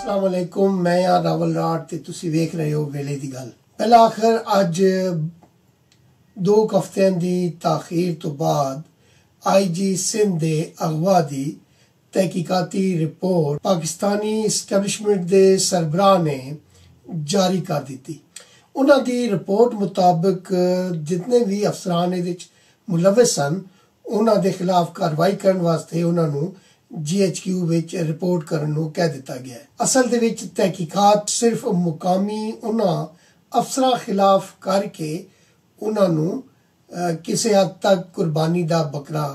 अस्सलाम वालेकुम, मैं यार रावल राठ ते तुसी वेख रहे हो वेले दी गल। पहला आखिर अज 2 हफ्तियां दी ताखीर तो बाद IG सिंध दे अगवा दी तहकीकाती रिपोर्ट पाकिस्तानी इस्टैबलिशमेंट दे सरबराह ने जारी कर दी। उन्हां दी रिपोर्ट मुताबिक जितने भी अफसरान इहदे विच मुलविस सन उन्हां दे खिलाफ कार्रवाई करन वास्ते उन्हां नूं GHQ विच रिपोर्ट करन नूं कह दिता गया है। असल दे विच तहकीकात सिर्फ मुकामी उन्हां अफसरां खिलाफ करके उन्हां नूं किसी हद तक कुर्बानी दा बकरा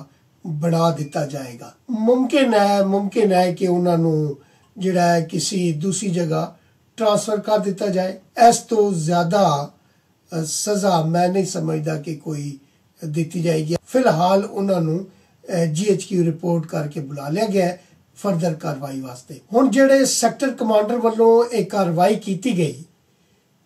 बना दिता जाएगा। मुमकिन है कि उन्हां नूं जिहड़ा है किसी दूसरी जगह ट्रांसफर कर दिता जाए। इस तो ज्यादा सजा मैं नहीं समझदा कि कोई दी जाएगी। फिलहाल उन्हां नूं GHQ रिपोर्ट करके बुला लिया गया है फर्दर कार्रवाई वास्ते। हुण जिहड़े सैक्टर कमांडर वालों एक कार्रवाई की गई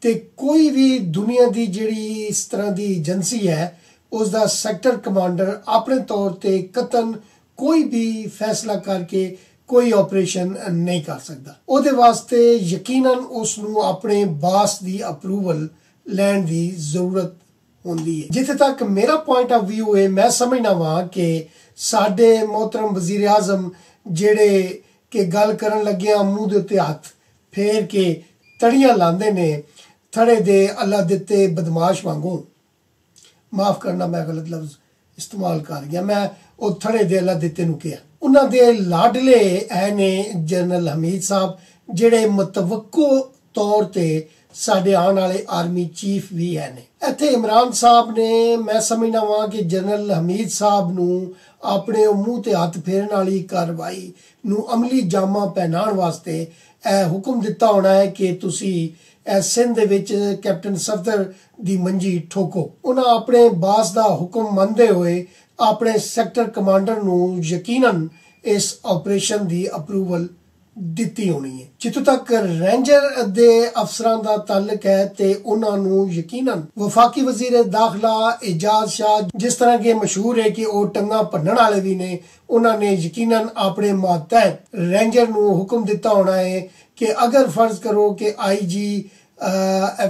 ते कोई भी दुनिया की जिहड़ी इस तरह की एजेंसी है उसका सैक्टर कमांडर अपने तौर पर कतन कोई भी फैसला करके कोई ऑपरेशन नहीं कर सकता। उहदे वास्ते यकीनन उसनूं अपने बास की अप्रूवल लैण की जरूरत होंदी है। जिथे तक मेरा पॉइंट ऑफ व्यू है, मैं समझना वा कि साडे मोहतरम वजीर आजम जेड़े के गल करन लग्गियां मूंह दे उत्ते हथ फेर के तड़ियां लांदे ने थड़े दे अल्लाह दिते बदमाश वांगू। माफ करना, मैं गलत लफ्ज इस्तेमाल कर गया। मैं वो थड़े दे अल्लाह दिते नूं कहा। उन्हां दे लाडले है ने जनरल हमीद साहब जेड़े मुतवक्को तौर ते साडे आने वाले आर्मी चीफ भी है ने। इत्थे इमरान साहब ने मैं समझना वा कि जनरल हमीद साहब नूं अपने मूंह ते हथ फेरन वाली कार्रवाई नूं अमली जामा पहनाण वास्ते हुक्म दिता होना है कि तुसी सिंध दे विच कैप्टन सफदर दी मंजी ठोको। उन्हां अपने बास दा हुक्म मनदे होए अपने सैक्टर कमांडर नूं यकीनन इस ऑपरेशन दी अप्रूवल दिती होनी है। जिथों तक रेंजर दे अफसरां दा ताल्लुक है ते उन्हां नूं यकीनन वफाकी वजीर दाखिला एजाज शाह जिस तरह के मशहूर है कि वो टंगा भन्नण वाले भी ने, उन्हां ने यकीनन अपने मातहत रेंजर नूं हुक्म दिता होना है कि अगर फर्ज करो कि IG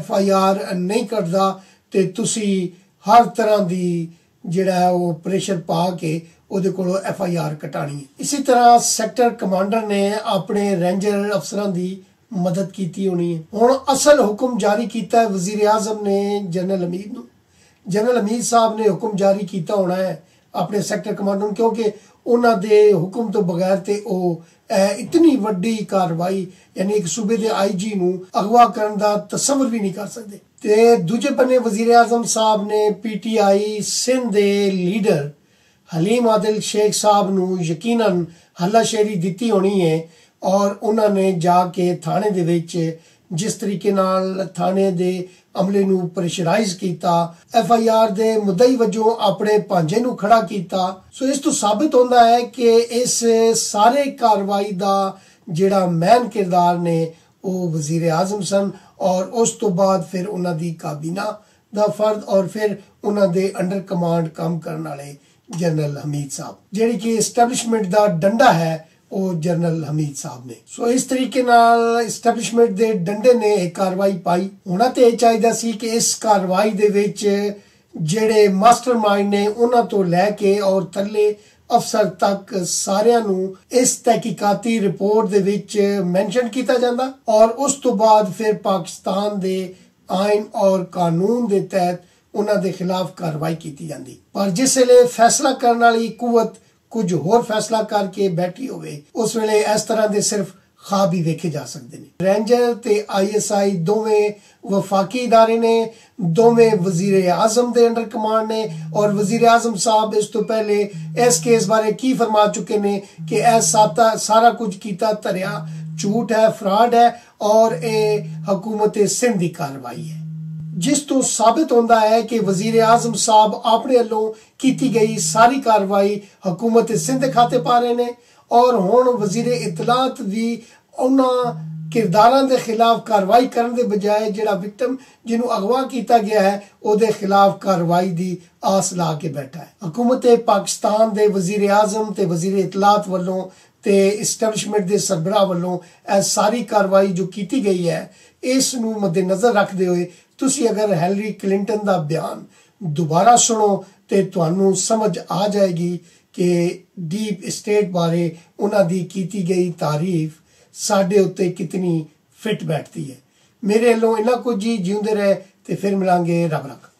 FIR नहीं करदा ते तुसी हर तरह दी जिहड़ा है वो प्रेशर पा के ਉਹਦੇ ਕੋਲੋਂ FIR कटानी है। इसी तरह सैक्टर कमांडर ने अपने रेंजर अफसरां दी मदद की होनी है। हुण असल हुक्म जारी किया है वजीर आजम ने जनरल हमीद नूं। जनरल हमीद साहब ने हुक्म जारी किया होना है अपने सैक्टर कमांडर नूं, क्योंकि उन्हां दे हुक्म तो बगैर ते ਉਹ इतनी वड्डी कार्रवाई यानी एक सूबे दे IG नूं अगवा करन दा तसव्वुर भी नहीं कर सकते। ते दूजे बन्ने वजीर आजम साहब ने PTI सिंध दे लीडर हलीम आदिल शेख साहब नूं यकीनन हल्लाशेरी दिती होनी है और उन्होंने जाके थाने दे विच जिस तरीके नाल थाने दे अमले नूं प्रेशराइज किया, FIR दे मुद्दई वजों अपने भांजे नूं खड़ा किया। सो इस तो साबित होता है कि इस सारे कार्रवाई दा जिहड़ा मैन किरदार ने वो वजीर आजम सन और उस तो बाद फिर उन्हां दी काबीना दा फर्द और फिर उन्हां दे अंडर कमांड काम करने वाले जनरल हमीद साहब जेड़ी कि इस्टैबलिशमेंट दा डंडा है वो जनरल हमीद साहब ने। सो इस तरीके नाल इस्टैबलिशमेंट दे डंडे ने एक कार्रवाई पाई। होना ते चाहिदा सी कि इस कार्रवाई दे विच जेड़े मास्टरमाइंड ने उन्हां तो लैके और थल्ले अफसर तक सारियां नूं इस तहकीकाती रिपोर्ट दे विच मैंशन किया जांदा और उस तो बाद फिर पाकिस्तान दे आइन और कानून दे तहत उन्हां दे खिलाफ कार्रवाई की जाती। पर जिस वेले फैसला करने वाली कुवत कुछ होर फैसला करके बैठी होवे उस वेले इस तरह दे सिर्फ ख्वाब ही वेखे जा सकते हैं। रेंजर ते ISI दोवें वफाकी इदारे ने, दोवें वजीर आजम दे अंडर कमांड ने और वजीर आजम साहब इस तो पहले इस केस बारे की फरमा चुके ने कि सारा कुछ कीता धरिया झूठ है, फ्रॉड है और ये हुकूमत सिंध की कार्रवाई है, जिस तो साबित होता है कि वजीर आजम साहब अपने वालों की गई सारी कार्रवाई हुकूमत सिंध खाते पा रहे ने और हुण वजीर इतलात भी उन्हां किरदारां दे खिलाफ कार्रवाई करने के बजाय जिहड़ा विक्टिम जिन्हों अगवा किया गया है उहदे खिलाफ कार्रवाई की आस ला के बैठा है। हुकूमत पाकिस्तान दे वजीर आजम ते वजीर इतलात वालों ਤੇ ਇਸਟੈਬਲਿਸ਼ਮੈਂਟ ਦੇ ਸਰਬਰਾਹ ਵੱਲੋਂ ਇਹ ਸਾਰੀ ਕਾਰਵਾਈ ਜੋ ਕੀਤੀ ਗਈ ਹੈ, ਇਸ ਨੂੰ ਮੱਦੇਨਜ਼ਰ ਰੱਖਦੇ ਹੋਏ ਤੁਸੀਂ ਅਗਰ ਹੈਲਰੀ ਕਲਿੰਟਨ ਦਾ ਬਿਆਨ ਦੁਬਾਰਾ ਸੁਣੋ ਤੇ ਤੁਹਾਨੂੰ ਸਮਝ ਆ ਜਾਏਗੀ ਕਿ ਡੀਪ ਸਟੇਟ ਬਾਰੇ ਉਹਨਾਂ ਦੀ ਕੀਤੀ ਗਈ ਤਾਰੀਫ ਸਾਡੇ ਉੱਤੇ ਕਿਤਨੀ ਫਿੱਟ ਬੈਠਦੀ ਹੈ। ਮੇਰੇ ਵੱਲੋਂ ਇੰਨਾ ਕੁਝ ਜੀ, ਜਿਉਂਦੇ ਰਹੇ ਤੇ ਫਿਰ ਮਿਲਾਂਗੇ। ਰੱਬ ਰੱਖਾ।